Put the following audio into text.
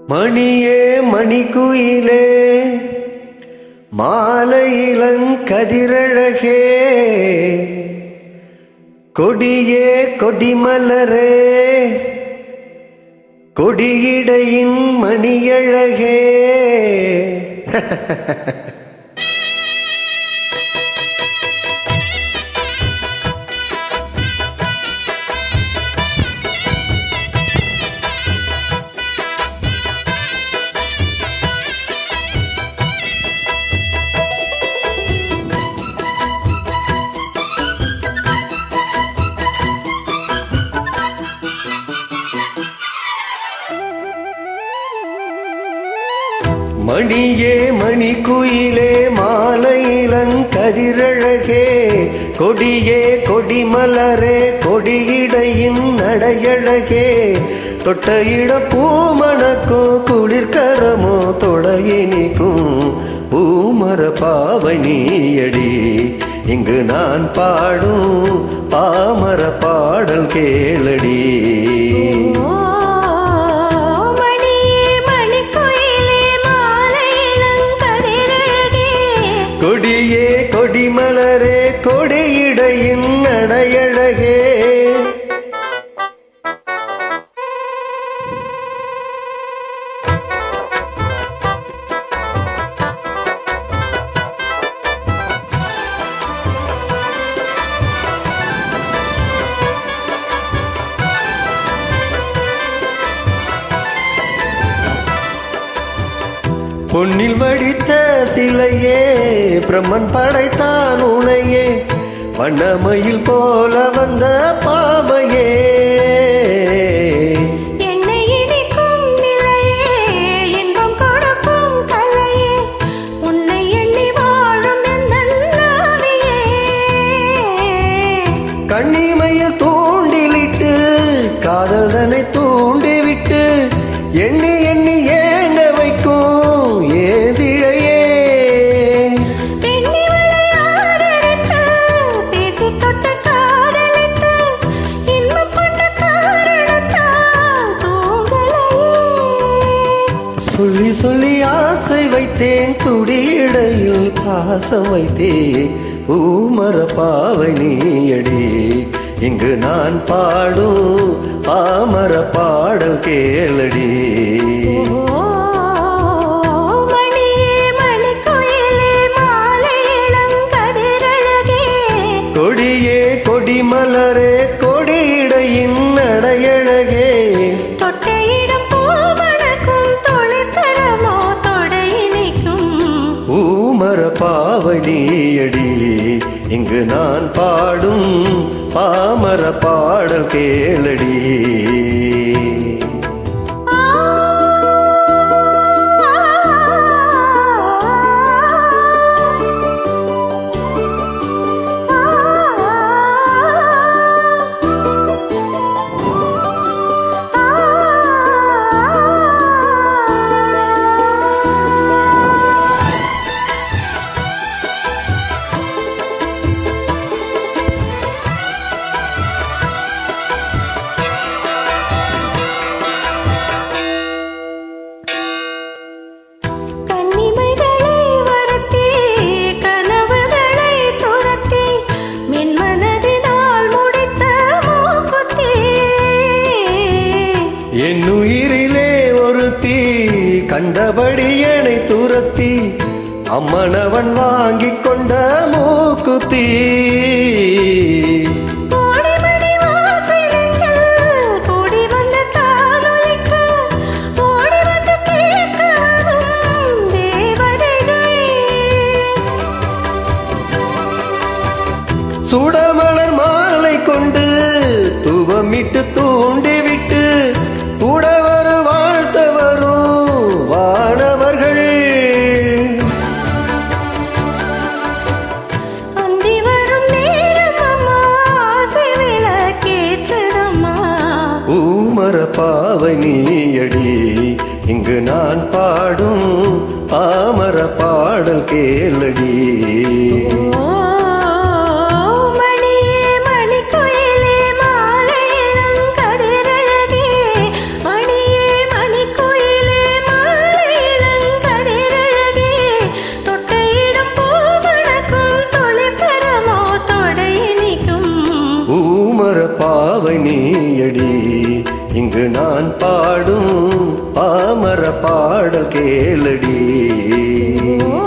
மணியே மணிக்குயிலே மாலையிலங்கதிரழகே கொடியே கொடிமலரே கொடியிடையின் மணியழகே மணியே மணிக்குயிலே மாலையிலங்கதிரழகே கொடியே கொடிமலரே கொடியிடையின் நடையழகே தொட்டையிட பூமணக்கும் குளிர்கரமோ தொடையினிக்கும் பூமர பாவனியடி இங்கு நான் பாடும் பாமர பாடல் கேளடி. கொடியே கொடிமலரே கொடியிடையின் நடையழகே பொன்னில் வடித்த சிலையே பிரம்மன் படைத்தான் உனையே வண்ணமயில் போல வந்த பாவையே என்னை இனிக்கும் நிலையே இன்பம் கொடுக்கும் கலையே உன்னை எண்ணி வாழும் எந்தன்னாவியே கண்ணிமையில் தூண்டிலிட்டு காதல் தன்னை தூண்டிவிட்டு எண்ணி எண்ணி ஏங்க வைக்கும் ஏதிழையே பெண்ணி விளையாடெடுத்து பேசி தொட்டு காதலித்து இன்பம் கொண்ட காரணத்தால் தூங்கலையே சொல்லி சொல்லி ஆசை வைத்தேன் துடியிடையில் பாசம் வைத்தேன் பூமர பாவை நீயடி இங்கு நான் பாடும் பாமர பாடல் கேளடி. கொடியே கொடிமலரே கொடியிடையின் நடையழகே தொட்டையிடம் பூமணக்கும் தொழிற்கரமோ தொடையினிக்கும் பூமர பாவனியடி இங்கு நான் பாடும் பாமர பாடல் கேளடி. என்னுயிரிலே ஒருத்தி கண்டபடி என்னை துரத்தி அம்மனவன் வாங்கிக் கொண்ட மூக்குத்தி சுடமலர் மாலை கொண்டு துவமிட்டு தூண்டிவிட்டு உடவர் வாழ்த்த வரும் வானவர்கள் அந்தி வரும் நேரம் ஆசை விளக்கேற்றதம்மா பூமர பாவனியடி இங்கு நான் பாடும் பாமர பாடல் கேளடி. மணியே மணிக்குயிலே மாலையிலங்கதிரழகே பாடல் கேளடி. ஓ